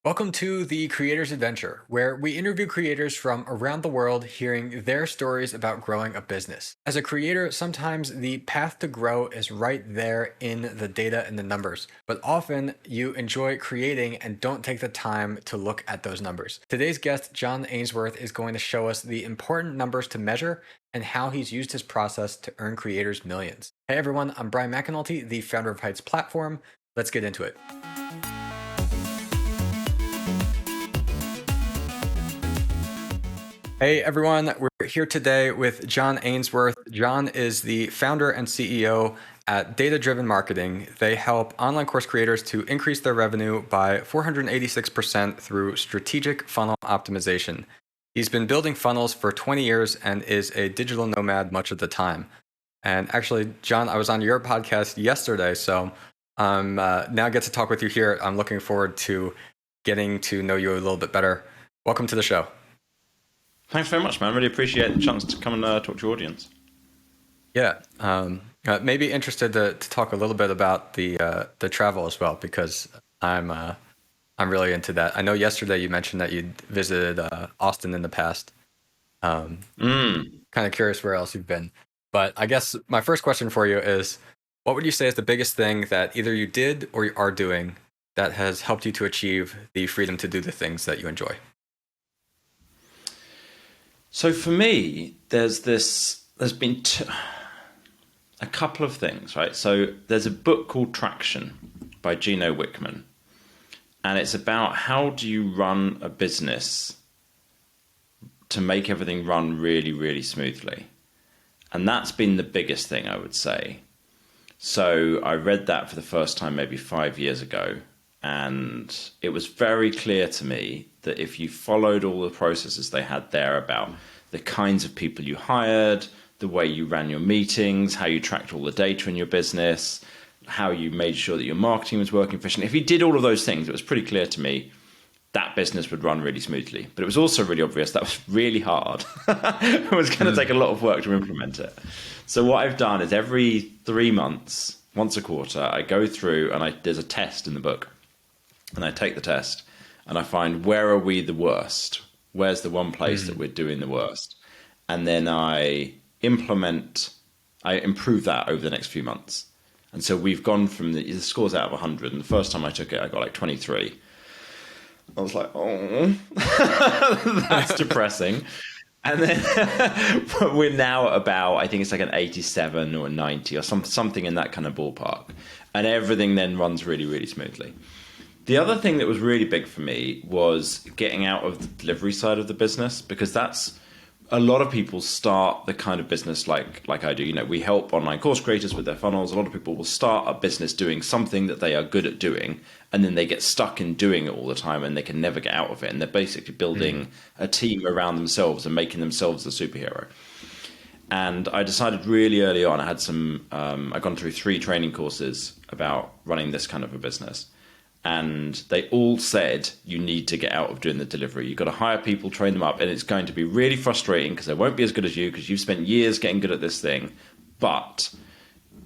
Welcome to the Creator's Adventure, where we interview creators from around the world hearing their stories about growing a business. As a creator, sometimes the path to grow is right there in the data and the numbers, but often you enjoy creating and don't take the time to look at those numbers. Today's guest, John Ainsworth, is going to show us the important numbers to measure and how he's used his process to earn creators millions. Hey everyone, I'm Brian McAnulty, the founder of Heights Platform. Let's get into it. Hey everyone, we're here today with John Ainsworth. John is the founder and CEO at Data Driven Marketing. They help online course creators to increase their revenue by 486% through strategic funnel optimization. He's been building funnels for 20 years and is a digital nomad much of the time. And actually, John, I was on your podcast yesterday, so now I get to talk with you here. I'm looking forward to getting to know you a little bit better. Welcome to the show. Thanks very much, man. Really appreciate the chance to come and talk to your audience. Yeah, maybe interested to talk a little bit about the travel as well, because I'm really into that. I know yesterday you mentioned that you visited Austin in the past. Kind of curious where else you've been. But I guess my first question for you is, what would you say is the biggest thing that either you did or you are doing that has helped you to achieve the freedom to do the things that you enjoy? So for me, there's been a couple of things, right? So there's a book called Traction by Gino Wickman, and it's about how do you run a business to make everything run really, really smoothly. And that's been the biggest thing, I would say. So I read that for the first time maybe 5 years ago, and it was very clear to me that if you followed all the processes they had there about the kinds of people you hired, the way you ran your meetings, how you tracked all the data in your business, how you made sure that your marketing was working efficiently. If you did all of those things, it was pretty clear to me that business would run really smoothly. But it was also really obvious that was really hard. It was going to take a lot of work to implement it. So what I've done is every 3 months, once a quarter, I go through and there's a test in the book. And I take the test and I find, where are we the worst? Where's the one place that we're doing the worst? And then I improve that over the next few months. And so we've gone from the scores out of 100. And the first time I took it, I got like 23. I was like, oh, that's depressing. And then we're now at about, I think it's like an 87 or a 90 or something in that kind of ballpark. And everything then runs really, really smoothly. The other thing that was really big for me was getting out of the delivery side of the business, because that's a lot of people start the kind of business like I do. You know, we help online course creators with their funnels. A lot of people will start a business doing something that they are good at doing, and then they get stuck in doing it all the time and they can never get out of it. And they're basically building a team around themselves and making themselves the superhero. And I decided really early on, I'd gone through 3 training courses about running this kind of a business. And they all said, you need to get out of doing the delivery. You've got to hire people, train them up, and it's going to be really frustrating because they won't be as good as you because you've spent years getting good at this thing. But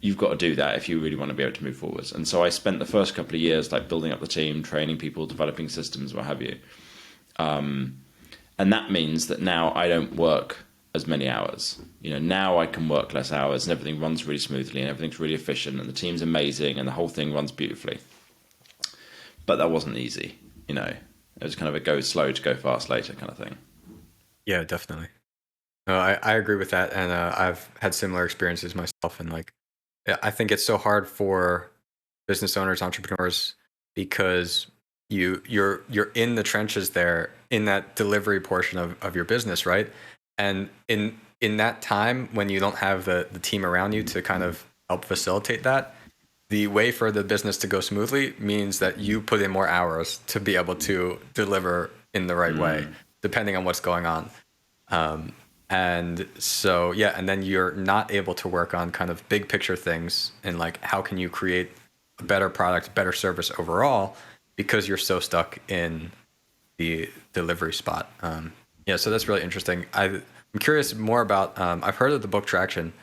you've got to do that if you really want to be able to move forwards. And so I spent the first couple of years like building up the team, training people, developing systems, what have you. And that means that now I don't work as many hours. You know, now I can work less hours and everything runs really smoothly and everything's really efficient and the team's amazing and the whole thing runs beautifully. But that wasn't easy, you know. It was kind of a go slow to go fast later kind of thing. Yeah, definitely. No, I agree with that, and I've had similar experiences myself. And like, I think it's so hard for business owners, entrepreneurs, because you're in the trenches there in that delivery portion of your business, right? And in that time when you don't have the team around you to kind of help facilitate that, the way for the business to go smoothly means that you put in more hours to be able to deliver in the right way, depending on what's going on. And so, yeah, and then you're not able to work on kind of big picture things and like, how can you create a better product, better service overall, because you're so stuck in the delivery spot. Yeah, so that's really interesting. I'm curious more about, I've heard of the book Traction,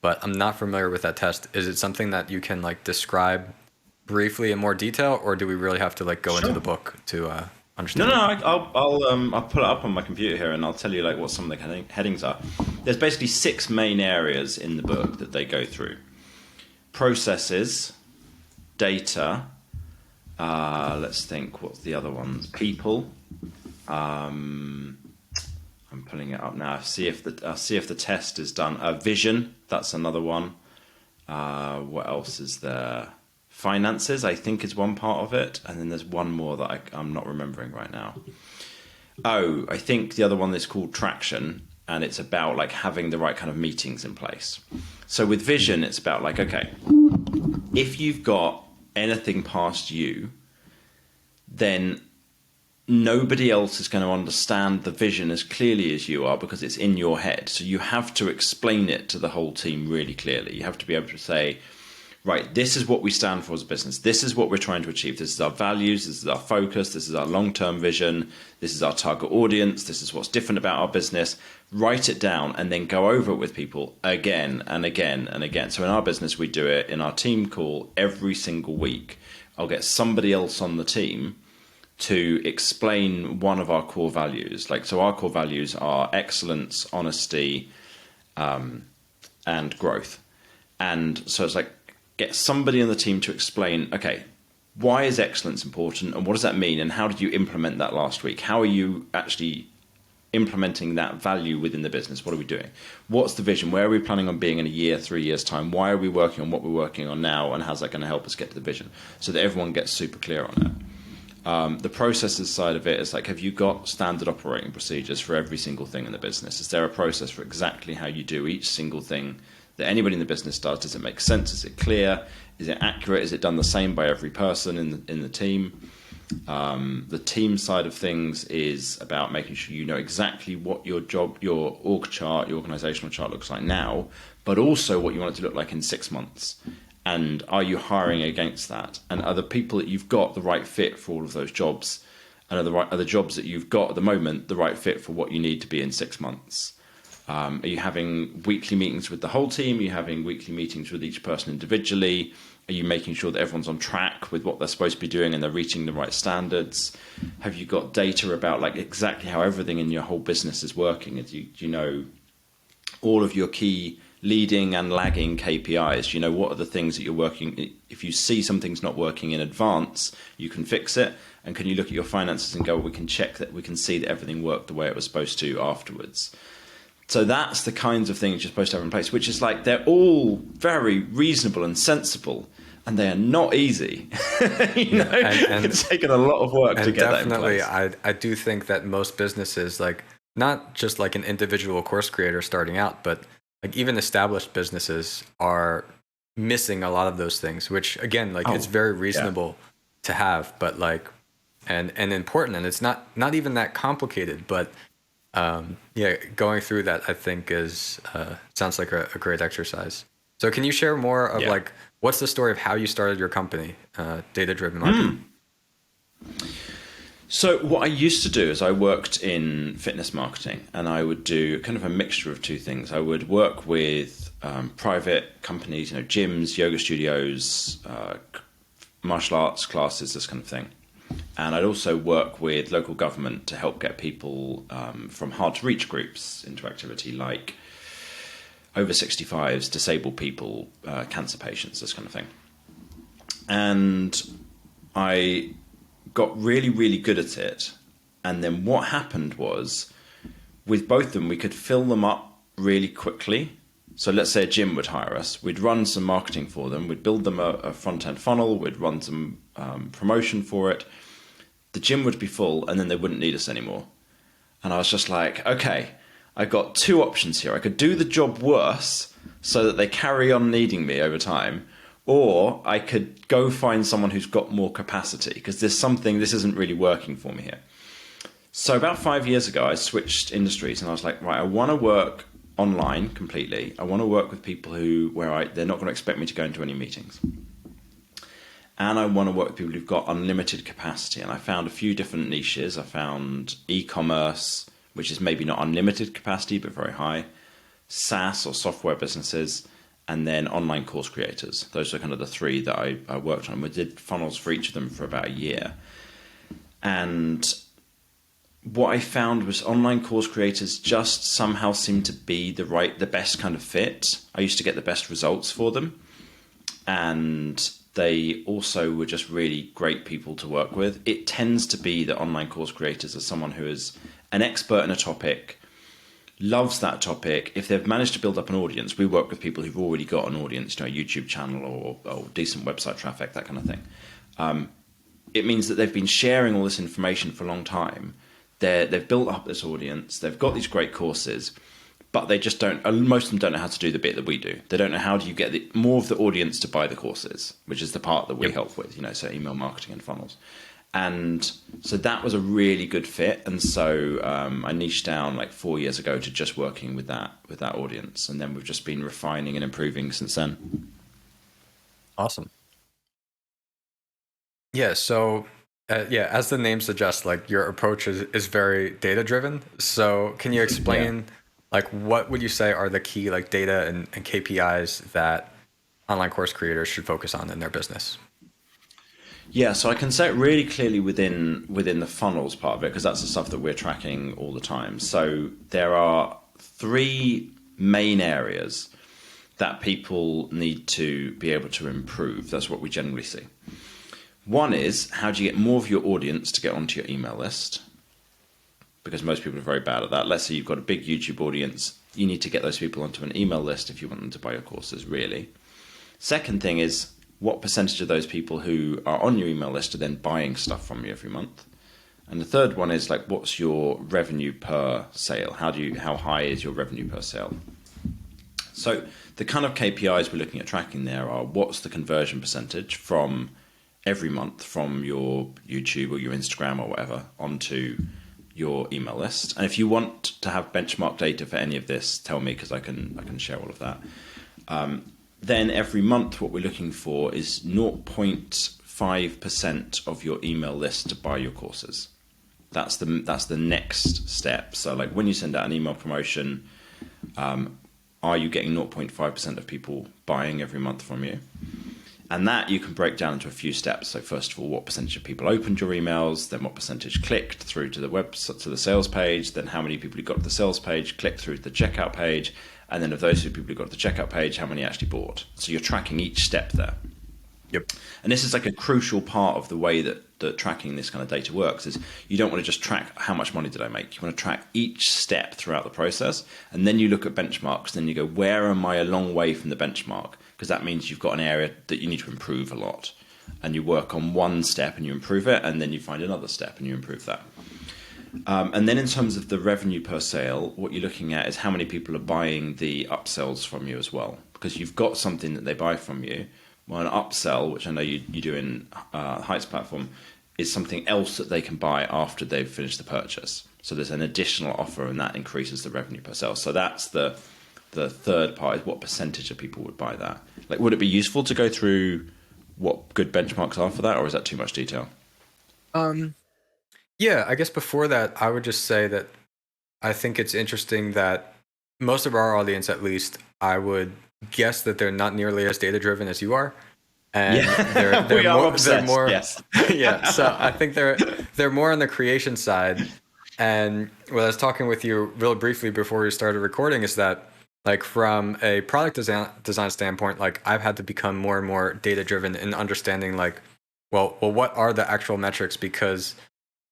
but I'm not familiar with that test. Is it something that you can like describe briefly in more detail, or do we really have to like go into the book to understand. No, I'll pull it up on my computer here, and I'll tell you like what some of the headings are. There's basically 6 main areas in the book that they go through: processes, data. Let's think. What's the other ones? People. I'm pulling it up now. See if the test is done. Vision. That's another one. What else is there? Finances, I think, is one part of it, and then there's one more that I'm not remembering right now. Oh, I think the other one is called traction, and it's about like having the right kind of meetings in place. So with vision, it's about like, okay, if you've got anything past you, then nobody else is going to understand the vision as clearly as you are because it's in your head. So you have to explain it to the whole team really clearly. You have to be able to say, right, this is what we stand for as a business. This is what we're trying to achieve. This is our values. This is our focus. This is our long-term vision. This is our target audience. This is what's different about our business. Write it down and then go over it with people again and again and again. So in our business, we do it in our team call every single week. I'll get somebody else on the team to explain one of our core values. Like, so our core values are excellence, honesty, and growth. And so it's like, get somebody on the team to explain, okay, why is excellence important and what does that mean and how did you implement that last week? How are you actually implementing that value within the business? What are we doing? What's the vision? Where are we planning on being in a year, 3 years' time? Why are we working on what we're working on now and how's that going to help us get to the vision? So that everyone gets super clear on it. The processes side of it is like, have you got standard operating procedures for every single thing in the business? Is there a process for exactly how you do each single thing that anybody in the business does? Does it make sense? Is it clear? Is it accurate? Is it done the same by every person in the team? The team side of things is about making sure you know exactly what your job, your org chart, your organizational chart looks like now, but also what you want it to look like in 6 months. And are you hiring against that? And are the people that you've got the right fit for all of those jobs? And are the jobs that you've got at the moment the right fit for what you need to be in 6 months? Are you having weekly meetings with the whole team? Are you having weekly meetings with each person individually? Are you making sure that everyone's on track with what they're supposed to be doing and they're reaching the right standards? Have you got data about like exactly how everything in your whole business is working? Do you know all of your key leading and lagging KPIs? Do you know what are the things that you're working? If you see something's not working in advance, you can fix it. And can you look at your finances and go, well, we can check that, we can see that everything worked the way it was supposed to afterwards. So that's the kinds of things you're supposed to have in place, which is like they're all very reasonable and sensible, and they are not easy. And it's taken a lot of work to get that in place. Definitely, I do think that most businesses, like not just like an individual course creator starting out, but like even established businesses are missing a lot of those things, which again, like it's very reasonable to have, but like and important, and it's not even that complicated, but going through that, I think is sounds like a great exercise. So can you share more of like, what's the story of how you started your company, Data Driven Marketing? So what I used to do is I worked in fitness marketing, and I would do kind of a mixture of two things. I would work with private companies, gyms, yoga studios, martial arts classes, this kind of thing. And I'd also work with local government to help get people from hard-to-reach groups into activity, like over 65s, disabled people, cancer patients, this kind of thing. And I got really, really good at it. And then what happened was, with both of them, we could fill them up really quickly. So let's say a gym would hire us. We'd run some marketing for them. We'd build them a front-end funnel. We'd run some promotion for it. The gym would be full, and then they wouldn't need us anymore. And I was just like, okay, I got two options here. I could do the job worse so that they carry on needing me over time, or I could go find someone who's got more capacity, because this isn't really working for me here. So about 5 years ago, I switched industries, and I was like, right, I want to work online completely. I want to work with people they're not going to expect me to go into any meetings. And I want to work with people who've got unlimited capacity. And I found a few different niches. I found e-commerce, which is maybe not unlimited capacity, but very high. SaaS or software businesses. And then online course creators. Those are kind of the three that I worked on. We did funnels for each of them for about a year. And what I found was online course creators just somehow seem to be the best kind of fit. I used to get the best results for them, and they also were just really great people to work with. It tends to be that online course creators are someone who is an expert in a topic, loves that topic. If they've managed to build up an audience, we work with people who've already got an audience, a YouTube channel or decent website traffic, that kind of thing. It means that they've been sharing all this information for a long time. They've built up this audience. They've got these great courses, but they just don't. Most of them don't know how to do the bit that we do. They don't know how do you get more of the audience to buy the courses, which is the part that we help with. So email marketing and funnels. And so that was a really good fit. And so I niched down like 4 years ago to just working with that audience, and then we've just been refining and improving since then. Awesome. Yeah. So. As the name suggests, like your approach is very data driven. So can you explain like what would you say are the key like data and KPIs that online course creators should focus on in their business? Yeah, so I can say it really clearly within the funnels part of it, because that's the stuff that we're tracking all the time. So there are 3 main areas that people need to be able to improve. That's what we generally see. One is, how do you get more of your audience to get onto your email list? Because most people are very bad at that. Let's say you've got a big YouTube audience. You need to get those people onto an email list if you want them to buy your courses, really. Second thing is, what percentage of those people who are on your email list are then buying stuff from you every month? And the third one is like, what's your revenue per sale? How high is your revenue per sale? So the kind of KPIs we're looking at tracking there are, what's the conversion percentage from every month from your YouTube or your Instagram or whatever onto your email list. And if you want to have benchmark data for any of this, tell me, because I can share all of that. Then every month what we're looking for is 0.5% of your email list to buy your courses. That's the next step. So like when you send out an email promotion, are you getting 0.5% of people buying every month from you? And that you can break down into a few steps. So first of all, what percentage of people opened your emails, then what percentage clicked through to the website, to the sales page, then how many people who got to the sales page clicked through to the checkout page, and then of those people who got to the checkout page, how many actually bought. So you're tracking each step there. Yep. And this is like a crucial part of the way that tracking this kind of data works. Is you don't want to just track how much money did I make. You want to track each step throughout the process, and then you look at benchmarks. Then you go, where am I a long way from the benchmark? Because that means you've got an area that you need to improve a lot, and you work on one step and you improve it, and then you find another step and you improve that. And then in terms of the revenue per sale, what you're looking at is how many people are buying the upsells from you as well, because you've got something that they buy from you. Well, an upsell, which I know you do in Heights platform, is something else that they can buy after they've finished the purchase. So there's an additional offer, and that increases the revenue per sale. So that's the third part, is what percentage of people would buy that. Like, would it be useful to go through what good benchmarks are for that, or is that too much detail? Yeah, I guess before that, I would just say that I think it's interesting that most of our audience, at least, I would guess that they're not nearly as data driven as you are, and they're more. Yes. Yeah, so I think they're more on the creation side. And what I was talking with you real briefly before we started recording is that, like, from a product design standpoint, like, I've had to become more and more data driven in understanding, like, well, what are the actual metrics? Because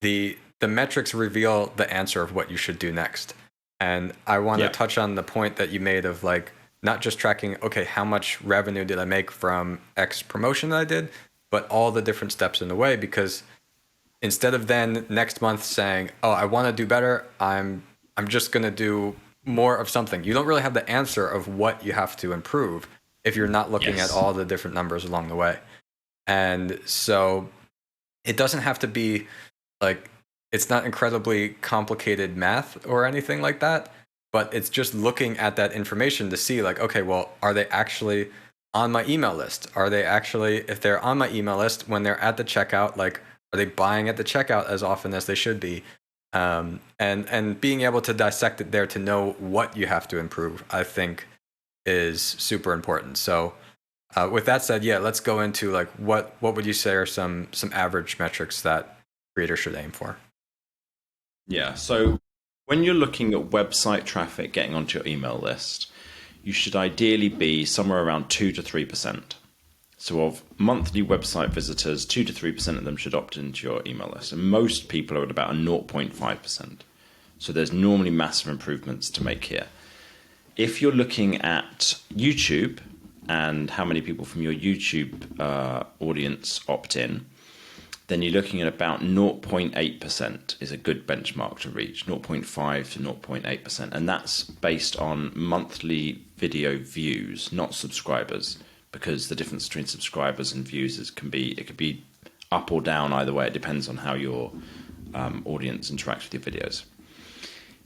the metrics reveal the answer of what you should do next. And I want to touch on the point that you made of, like, not just tracking, okay, how much revenue did I make from X promotion that I did, but all the different steps in the way. Because instead of then next month saying, oh, I want to do better, I'm just going to do more of something. You don't really have the answer of what you have to improve if you're not looking at all the different numbers along the way. And so it doesn't have to be like, it's not incredibly complicated math or anything like that, but it's just looking at that information to see, like, okay, well, are they actually on my email list? Are they actually, if they're on my email list, when they're at the checkout, like, are they buying at the checkout as often as they should be? And being able to dissect it there to know what you have to improve, I think, is super important. So with that said, yeah, let's go into, like, what would you say are some average metrics that creators should aim for? Yeah. So when you're looking at website traffic getting onto your email list, you should ideally be somewhere around 2 to 3%. So of monthly website visitors, 2 to 3% of them should opt into your email list. And most people are at about a 0.5%. So there's normally massive improvements to make here. If you're looking at YouTube and how many people from your YouTube audience opt in, then you're looking at about 0.8% is a good benchmark to reach, 0.5 to 0.8%. And that's based on monthly video views, not subscribers, because the difference between subscribers and views it could be up or down either way. It depends on how your audience interacts with your videos.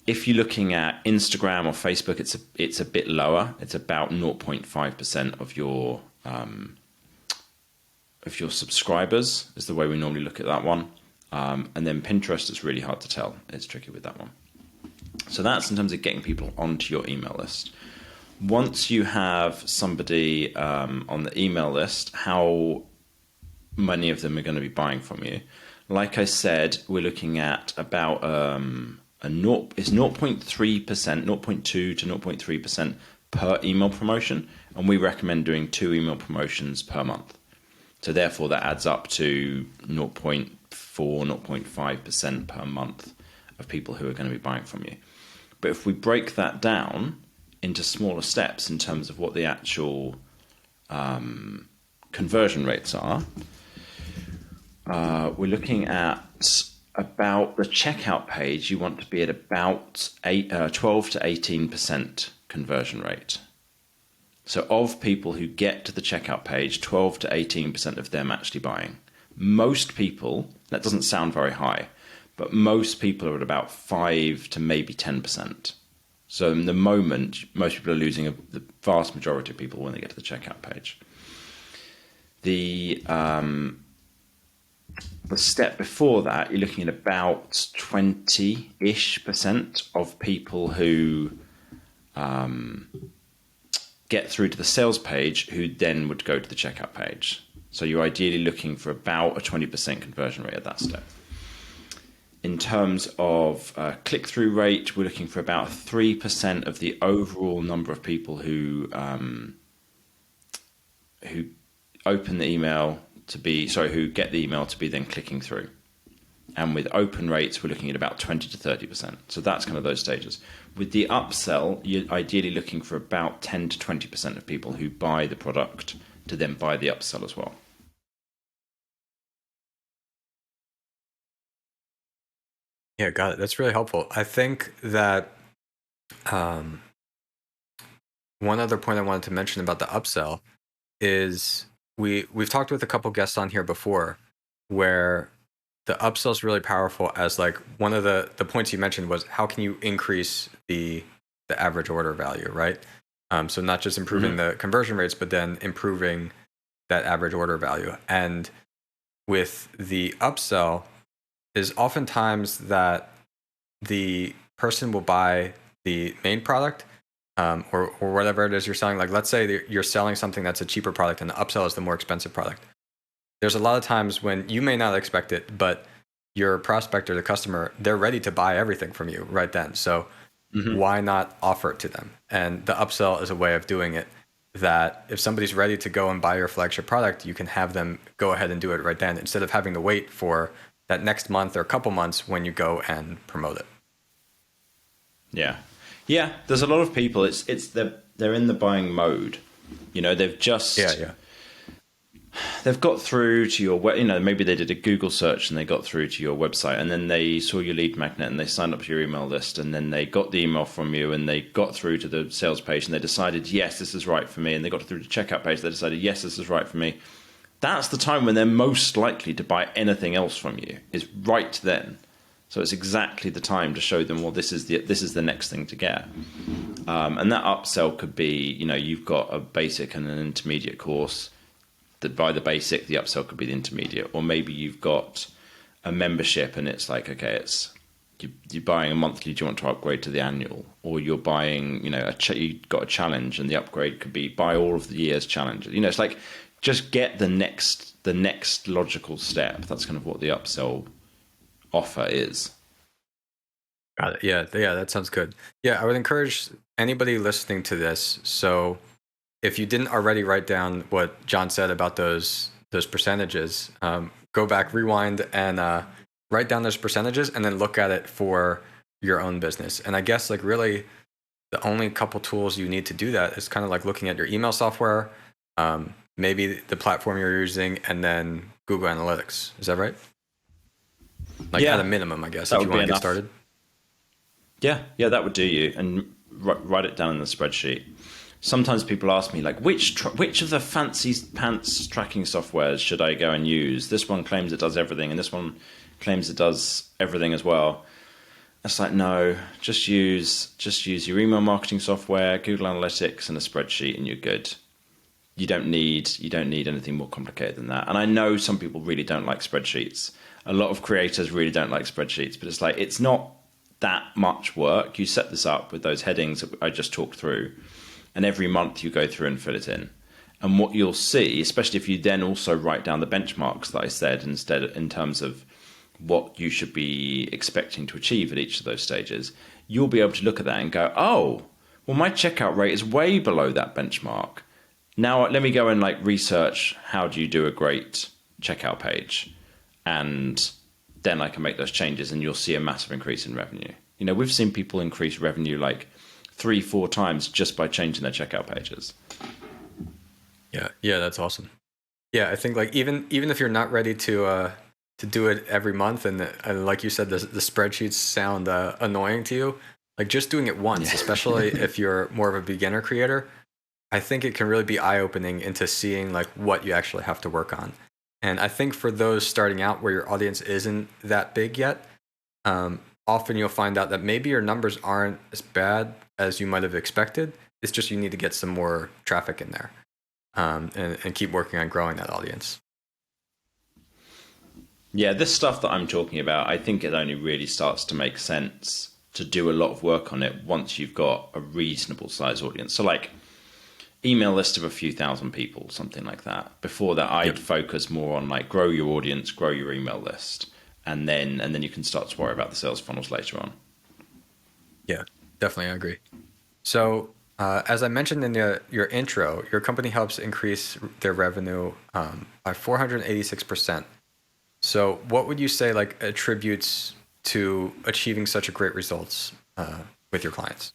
If you're looking at Instagram or Facebook, it's a bit lower. It's about 0.5% of your subscribers is the way we normally look at that one. And then Pinterest is really hard to tell. It's tricky with that one. So that's in terms of getting people onto your email list. Once you have somebody on the email list, how many of them are going to be buying from you? Like I said, we're looking at about it's 0.3%, 0.2 to 0.3% per email promotion, and we recommend doing 2 email promotions per month. So therefore, that adds up to 0.4, 0.5% per month of people who are going to be buying from you. But if we break that down into smaller steps in terms of what the actual conversion rates are, we're looking at about the checkout page. You want to be at about 12 to 18% conversion rate. So of people who get to the checkout page, 12 to 18% of them actually buying. Most people, that doesn't sound very high, but most people are at about 5 to maybe 10%. So in the moment, most people are losing the vast majority of people when they get to the checkout page. The step before that, you're looking at about 20-ish% of people who get through to the sales page who then would go to the checkout page. So you're ideally looking for about a 20% conversion rate at that step. In terms of click-through rate, we're looking for about 3% of the overall number of people who open the email who get the email to be then clicking through. And with open rates, we're looking at about 20 to 30%. So that's kind of those stages. With the upsell, you're ideally looking for about 10 to 20% of people who buy the product to then buy the upsell as well. Yeah, got it. That's really helpful. I think that one other point I wanted to mention about the upsell is we've talked with a couple guests on here before where the upsell is really powerful as like one of the points you mentioned was how can you increase the average order value, right? So not just improving the conversion rates, but then improving that average order value. And with the upsell is oftentimes that the person will buy the main product or whatever it is you're selling. Like let's say you're selling something that's a cheaper product and the upsell is the more expensive product. There's a lot of times when you may not expect it, but your prospect or the customer, they're ready to buy everything from you right then. So why not offer it to them? And the upsell is a way of doing it that if somebody's ready to go and buy your flagship product, you can have them go ahead and do it right then instead of having to wait for that next month or a couple months when you go and promote it. Yeah. Yeah, there's a lot of people, they're in the buying mode. You know, they've just they've got through to your maybe they did a Google search and they got through to your website and then they saw your lead magnet and they signed up to your email list and then they got the email from you and they got through to the sales page and they decided, yes, this is right for me. And they got through to the checkout page. They decided, yes, this is right for me. That's the time when they're most likely to buy anything else from you, is right then. So it's exactly the time to show them, well, this is the next thing to get. And that upsell could be, you've got a basic and an intermediate course. That by the basic, the upsell could be the intermediate. Or maybe you've got a membership and it's like, okay, you're buying a monthly, do you want to upgrade to the annual? Or you're buying, you've got a challenge and the upgrade could be buy all of the year's challenge. It's like just get the next logical step. That's kind of what the upsell offer is. Got it. Yeah, yeah, that sounds good. Yeah, I would encourage anybody listening to this. So, if you didn't already write down what John said about those percentages, go back, rewind, and write down those percentages, and then look at it for your own business. And I guess like really, the only couple tools you need to do that is kind of like looking at your email software, maybe the platform you're using, and then Google Analytics. Is that right? Like at a Yeah, minimum, I guess, that if you would be want to get enough. started. Yeah, that would do you. And write it down in the spreadsheet. Sometimes people ask me like, which of the fancy pants tracking softwares should I go and use? This one claims it does everything, and this one claims it does everything as well. It's like, no, just use your email marketing software, Google Analytics, and a spreadsheet, and you're good. You don't need anything more complicated than that. And I know some people really don't like spreadsheets. A lot of creators really don't like spreadsheets, but it's like it's not that much work. You set this up with those headings that I just talked through, and every month you go through and fill it in. And what you'll see, especially if you then also write down the benchmarks that I said instead in terms of what you should be expecting to achieve at each of those stages, you'll be able to look at that and go, oh, well, my checkout rate is way below that benchmark. Now let me go and like research how do you do a great checkout page, and then I can make those changes, and you'll see a massive increase in revenue. You know, we've seen people increase revenue like 3-4 times just by changing their checkout pages. Yeah, yeah, that's awesome. Yeah, I think like even if you're not ready to do it every month, and like you said, the spreadsheets sound annoying to you, like just doing it once, Yeah. especially if you're more of a beginner creator, I think it can really be eye opening into seeing like what you actually have to work on. And I think for those starting out where your audience isn't that big yet, often you'll find out that maybe your numbers aren't as bad as you might have expected. It's just you need to get some more traffic in there, and keep working on growing that audience. Yeah, this stuff that I'm talking about, I think it only really starts to make sense to do a lot of work on it once you've got a reasonable size audience. So like email list of a few thousand people, something like that. Before that, I'd Yep. focus more on like grow your audience, grow your email list, and then you can start to worry about the sales funnels later on. Yeah, definitely, I agree. So, as I mentioned in your intro, your company helps increase their revenue by 486%. So, what would you say like attributes to achieving such a great results with your clients?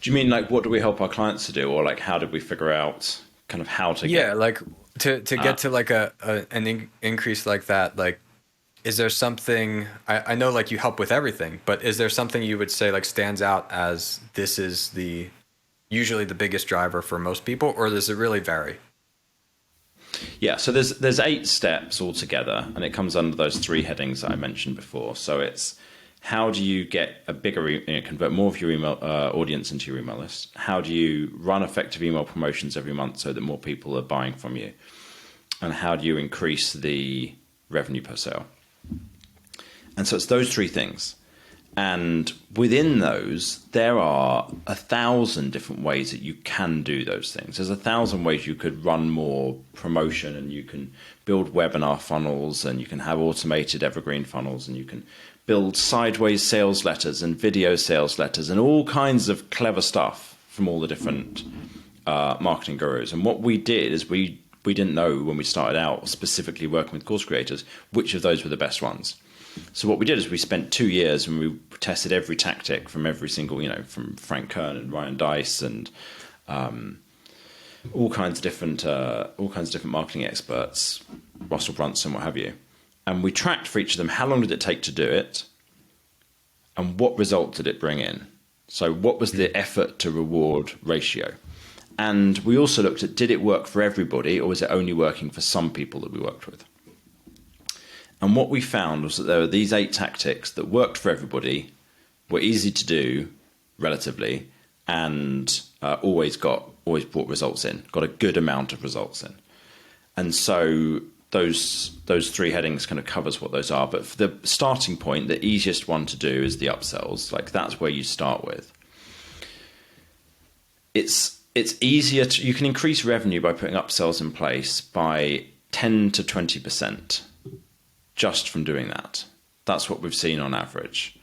Do you mean like what do we help our clients to do, or like how did we figure out kind of how to Yeah, get? like to Uh, get to like increase like that, like is there something I know like you help with everything, but is there something you would say like stands out as this is the usually the biggest driver for most people, or does it really vary? Yeah, so there's 8 steps altogether, and it comes under those 3 headings that I mentioned before. So it's how do you get a bigger, convert more of your email audience into your email list? How do you run effective email promotions every month so that more people are buying from you? And how do you increase the revenue per sale? And so it's those 3 things. And within those, there are 1,000 different ways that you can do those things. There's 1,000 ways you could run more promotion, and you can build webinar funnels, and you can have automated evergreen funnels, and you can build sideways sales letters and video sales letters and all kinds of clever stuff from all the different marketing gurus. And what we did is we didn't know when we started out specifically working with course creators which of those were the best ones. So what we did is we spent 2 years and we tested every tactic from every single, from Frank Kern and Ryan Dice and all kinds of different marketing experts, Russell Brunson, what have you. And we tracked for each of them how long did it take to do it, and what result did it bring in. So what was the effort to reward ratio? And we also looked at did it work for everybody, or was it only working for some people that we worked with? And what we found was that there were these 8 tactics that worked for everybody, were easy to do relatively, and always brought results in, got a good amount of results in. And so those 3 headings kind of covers what those are. But for the starting point, the easiest one to do is the upsells. Like that's where you start with. It's easier you can increase revenue by putting upsells in place by 10 to 20%. Just from doing that. That's what we've seen on average.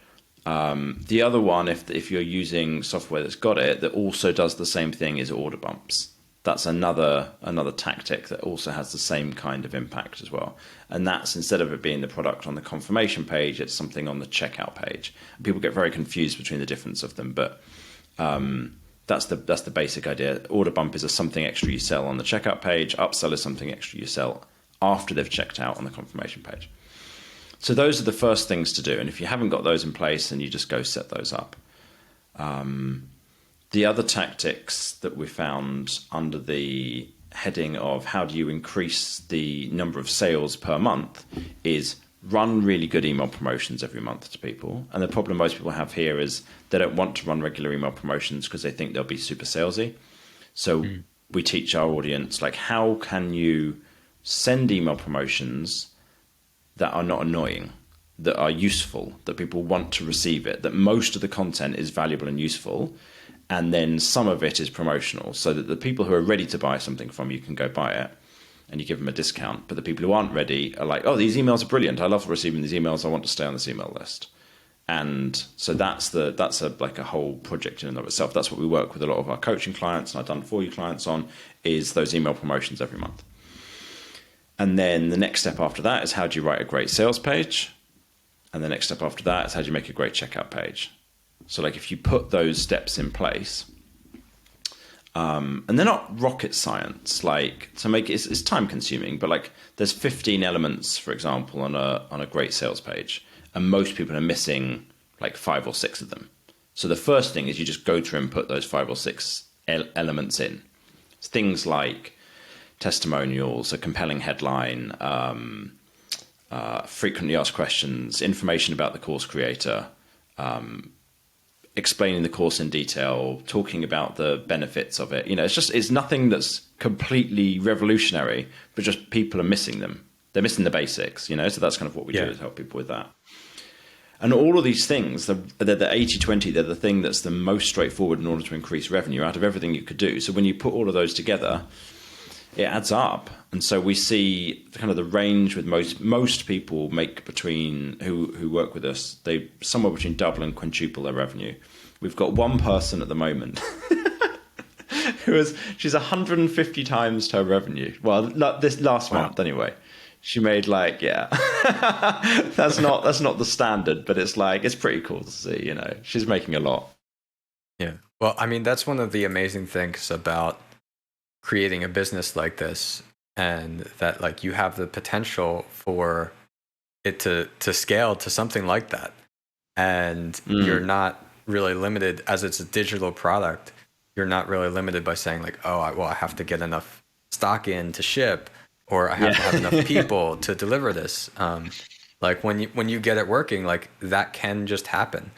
The other one, if you're using software that's got it, that also does the same thing, is order bumps. That's another tactic that also has the same kind of impact as well. And that's, instead of it being the product on the confirmation page, it's something on the checkout page. People get very confused between the difference of them, but that's the basic idea. Order bump is something extra you sell on the checkout page. Upsell is something extra you sell after they've checked out on the confirmation page. So those are the first things to do. And if you haven't got those in place, then you just go set those up. The other tactics that we found under the heading of how do you increase the number of sales per month is run really good email promotions every month to people. And the problem most people have here is they don't want to run regular email promotions because they think they'll be super salesy. So we teach our audience, like, how can you send email promotions that are not annoying, that are useful, that people want to receive it, that most of the content is valuable and useful, and then some of it is promotional, so that the people who are ready to buy something from you can go buy it and you give them a discount. But the people who aren't ready are like, oh, these emails are brilliant. I love receiving these emails. I want to stay on this email list. And so that's like a whole project in and of itself. That's what we work with a lot of our coaching clients and I've done for you clients on, is those email promotions every month. And then the next step after that is, how do you write a great sales page? And the next step after that is, how do you make a great checkout page? So like, if you put those steps in place, and they're not rocket science, like, to make it, it's time consuming, but like, there's 15 elements, for example, on a great sales page, and most people are missing like 5 or 6 of them. So the first thing is you just go through and put those 5 or 6 elements in. It's things like testimonials, a compelling headline, frequently asked questions, information about the course creator, explaining the course in detail, talking about the benefits of it. You know, it's nothing that's completely revolutionary, but just people are missing them. They're missing the basics, you know, so that's kind of what we do, is help people with that. And all of these things, they're the 80-20, they're the thing that's the most straightforward in order to increase revenue out of everything you could do. So when you put all of those together, it adds up. And so we see kind of the range with most people make between, who work with us, they somewhere between double and quintuple their revenue. We've got one person at the moment she's 150 times her revenue. Well, this last month anyway. She made like, that's not the standard, but it's like, it's pretty cool to see, you know, she's making a lot. Yeah. Well, I mean, that's one of the amazing things about creating a business like this, and that like you have the potential for it to scale to something like that. And you're not really limited, as it's a digital product. You're not really limited by saying like, oh, I have to get enough stock in to ship, or I have to have enough people to deliver this. Like when you get it working, like that can just happen.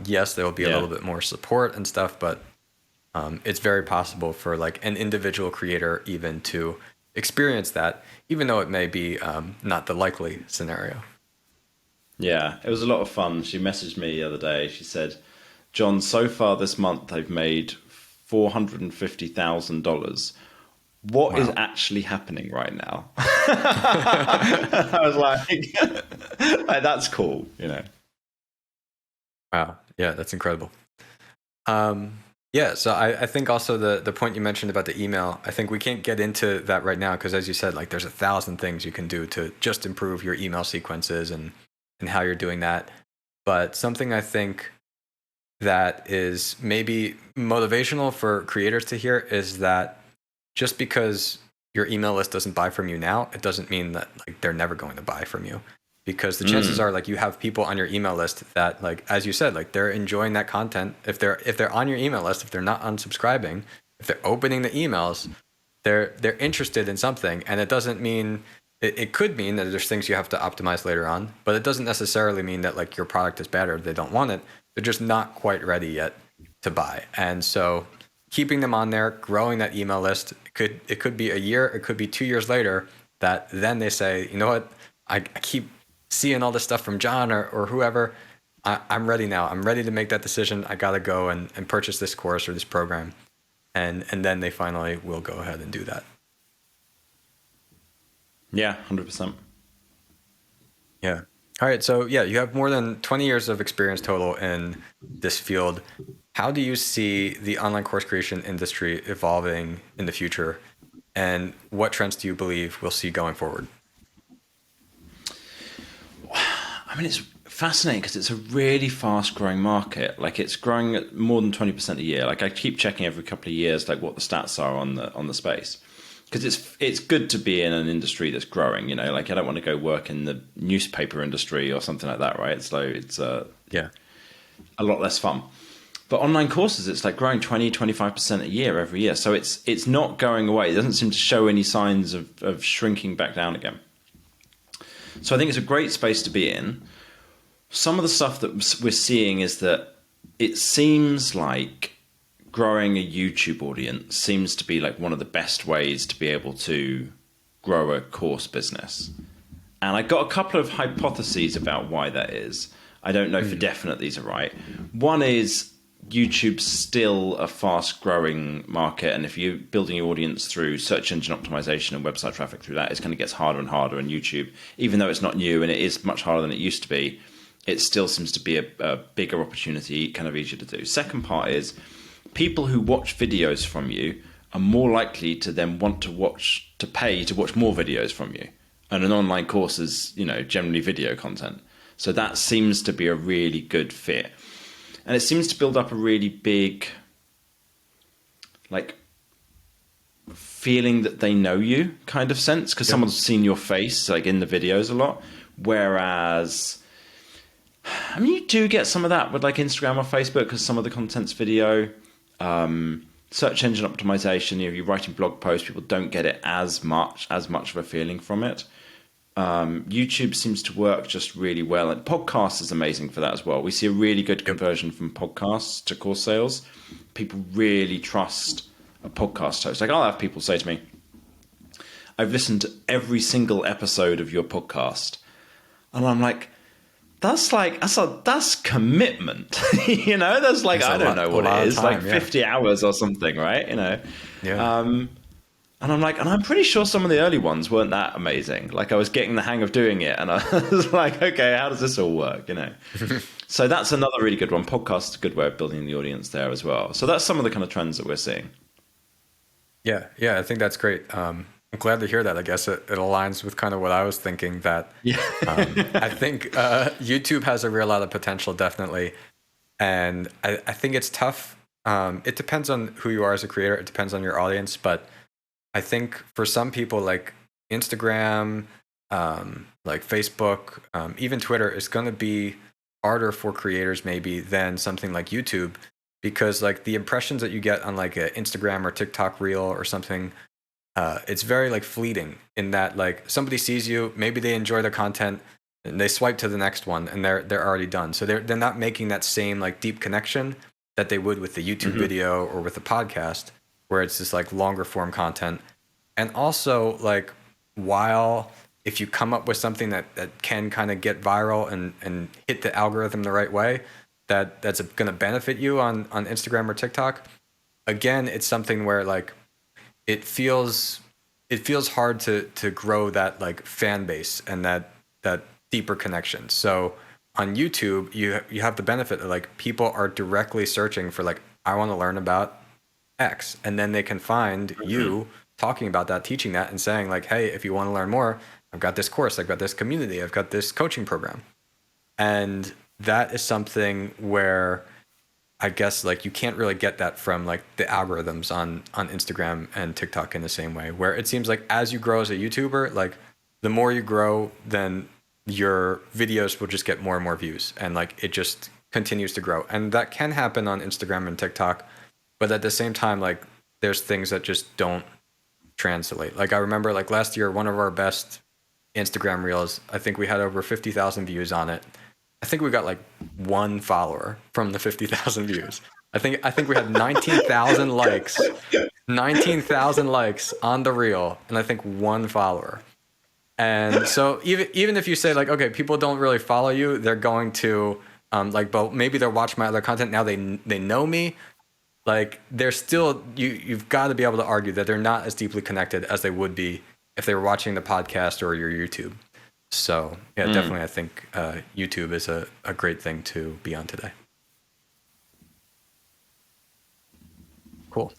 Yes, there will be a little bit more support and stuff, but it's very possible for like an individual creator even to experience that, even though it may be not the likely scenario. Yeah, it was a lot of fun. She messaged me the other day. She said, John, so far this month I've made $450,000. What is actually happening right now? I was like, that's cool, you know. Wow. Yeah, that's incredible. Yeah, so I think also the point you mentioned about the email, I think we can't get into that right now because, as you said, like there's 1,000 things you can do to just improve your email sequences and how you're doing that. But something I think that is maybe motivational for creators to hear is that just because your email list doesn't buy from you now, it doesn't mean that like they're never going to buy from you. Because the chances are like you have people on your email list that, like, as you said, like they're enjoying that content. If they're on your email list, if they're not unsubscribing, if they're opening the emails, they're interested in something. And it doesn't mean, it could mean that there's things you have to optimize later on, but it doesn't necessarily mean that like your product is bad or they don't want it. They're just not quite ready yet to buy. And so keeping them on there, growing that email list, it could be a year, it could be 2 years later that then they say, you know what, I keep seeing all this stuff from John or whoever. I'm ready now. I'm ready to make that decision. I got to go and purchase this course or this program. And then they finally will go ahead and do that. Yeah, 100%. Yeah. All right, so yeah, you have more than 20 years of experience total in this field. How do you see the online course creation industry evolving in the future? And what trends do you believe we'll see going forward? I mean, it's fascinating because it's a really fast growing market. Like it's growing at more than 20% a year. Like I keep checking every couple of years, like what the stats are on the space. Because it's good to be in an industry that's growing, you know, like I don't want to go work in the newspaper industry or something like that, right? So it's Yeah. a lot less fun. But online courses, it's like growing 20-25% a year every year. So it's not going away. It doesn't seem to show any signs of shrinking back down again. So I think it's a great space to be in. Some of the stuff that we're seeing is that it seems like growing a YouTube audience seems to be like one of the best ways to be able to grow a course business. And I got a couple of hypotheses about why that is. I don't know for definite these are right. One is YouTube's still a fast growing market, and if you're building your audience through search engine optimization and website traffic through that, it's kind of gets harder and harder. And YouTube, even though it's not new and it is much harder than it used to be, it still seems to be a bigger opportunity, kind of easier to do. Second part is people who watch videos from you are more likely to then want to pay to watch more videos from you. And an online course is, you know, generally video content. So that seems to be a really good fit. And it seems to build up a really big, like, feeling that they know you kind of sense, because someone's seen your face, like, in the videos a lot. Whereas, I mean, you do get some of that with, like, Instagram or Facebook, because some of the content's video. Search engine optimization, you know, you're writing blog posts, people don't get it as much of a feeling from it. YouTube seems to work just really well, and podcasts is amazing for that as well. We see a really good conversion from podcasts to course sales. People really trust a podcast host. Like I'll have people say to me, I've listened to every single episode of your podcast. And I'm like, that's commitment. You know, that's like, I don't know what it is, like 50 hours or something, right? You know? Yeah. And I'm like, and I'm pretty sure some of the early ones weren't that amazing. Like I was getting the hang of doing it, and I was like, okay, how does this all work? You know. So that's another really good one. Podcast is a good way of building the audience there as well. So that's some of the kind of trends that we're seeing. Yeah, I think that's great. I'm glad to hear that. I guess it aligns with kind of what I was thinking. That I think YouTube has a real lot of potential, definitely, and I think it's tough. It depends on who you are as a creator. It depends on your audience, but I think for some people, like Instagram, like Facebook, even Twitter, is going to be harder for creators maybe than something like YouTube, because like the impressions that you get on like an Instagram or TikTok reel or something, it's very like fleeting in that like somebody sees you, maybe they enjoy the content and they swipe to the next one and they're already done. So they're not making that same like deep connection that they would with the YouTube video or with the podcast, where it's just like longer form content. And also like, while if you come up with something that can kind of get viral and hit the algorithm the right way, that's going to benefit you on Instagram or TikTok, again, it's something where like it feels hard to grow that like fan base and that deeper connection. So on YouTube, you have the benefit that like people are directly searching for like, I want to learn about X, and then they can find you talking about that, teaching that, and saying like, hey, if you want to learn more, I've got this course, I've got this community, I've got this coaching program. And that is something where I guess like you can't really get that from like the algorithms on Instagram and TikTok in the same way, where it seems like as you grow as a YouTuber, like the more you grow, then your videos will just get more and more views, and like it just continues to grow. And that can happen on Instagram and TikTok, but at the same time, like there's things that just don't translate. Like I remember like last year, one of our best Instagram reels, I think we had over 50,000 views on it. I think we got like one follower from the 50,000 views. I think we had 19,000 likes, 19,000 likes on the reel, and I think one follower. And so even if you say like, okay, people don't really follow you, they're going to like, but maybe they'll watch my other content. Now they know me. Like they're still, you've got to be able to argue that they're not as deeply connected as they would be if they were watching the podcast or your YouTube. So yeah, definitely, I think YouTube is a great thing to be on today. Cool.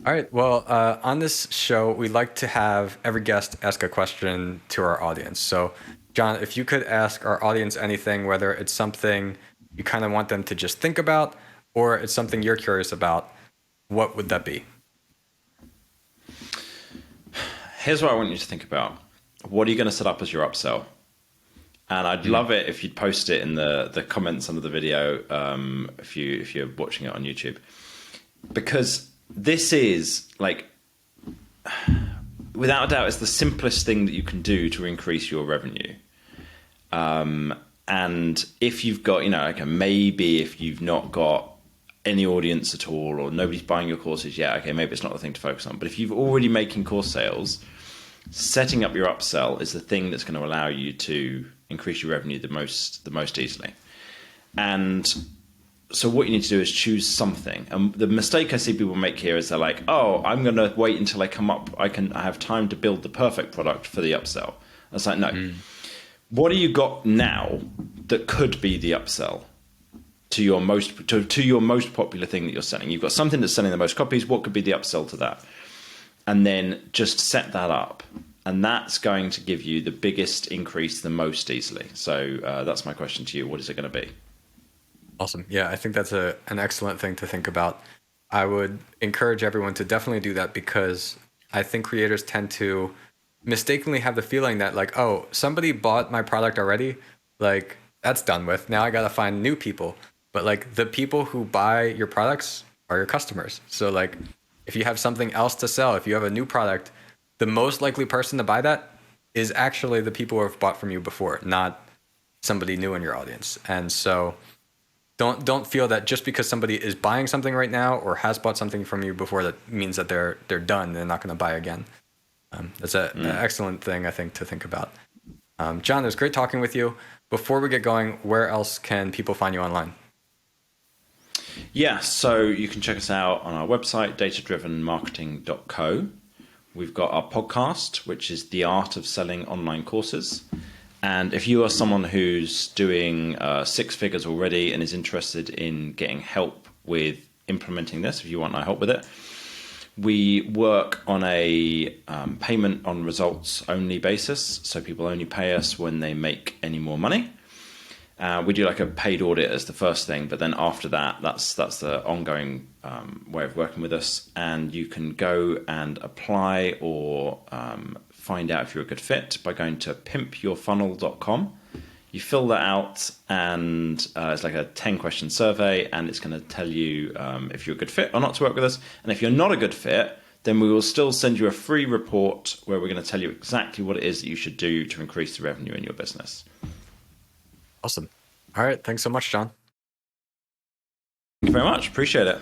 All right. Well, on this show, we like to have every guest ask a question to our audience. So, John, if you could ask our audience anything, whether it's something you kind of want them to just think about, or it's something you're curious about, what would that be? Here's what I want you to think about. What are you going to set up as your upsell? And I'd love it if you'd post it in the comments under the video, if you're watching it on YouTube, because this is like, without a doubt, it's the simplest thing that you can do to increase your revenue. And if you've got, okay, maybe if you've not got any audience at all, or nobody's buying your courses yet, okay, maybe it's not the thing to focus on. But if you've already making course sales, setting up your upsell is the thing that's going to allow you to increase your revenue the most easily. And so what you need to do is choose something. And the mistake I see people make here is they're like, oh, I'm going to wait until I come up. I have time to build the perfect product for the upsell. It's like, no. What do you got now that could be the upsell to your most popular thing that you're selling? You've got something that's selling the most copies. What could be the upsell to that? And then just set that up. And that's going to give you the biggest increase the most easily. So that's my question to you. What is it going to be? Awesome. Yeah, I think that's an excellent thing to think about. I would encourage everyone to definitely do that, because I think creators tend to mistakenly have the feeling that like, oh, somebody bought my product already. Like, that's done with. Now I got to find new people. But like, the people who buy your products are your customers. So like, if you have something else to sell, if you have a new product, the most likely person to buy that is actually the people who have bought from you before, not somebody new in your audience. And so don't feel that just because somebody is buying something right now or has bought something from you before, that means that they're done. They're not going to buy again. That's an excellent thing, I think, to think about. John, it was great talking with you. Before we get going, where else can people find you online? Yeah, so you can check us out on our website, datadrivenmarketing.co. We've got our podcast, which is The Art of Selling Online Courses. And if you are someone who's doing 6 figures already and is interested in getting help with implementing this, if you want our help with it, we work on a payment on results only basis. So people only pay us when they make any more money. We do like a paid audit as the first thing, but then after that, that's the ongoing way of working with us. And you can go and apply or find out if you're a good fit by going to pimpyourfunnel.com. You fill that out, and it's like a 10-question survey, and it's going to tell you if you're a good fit or not to work with us. And if you're not a good fit, then we will still send you a free report where we're going to tell you exactly what it is that you should do to increase the revenue in your business. Awesome. All right. Thanks so much, John. Thank you very much. Appreciate it.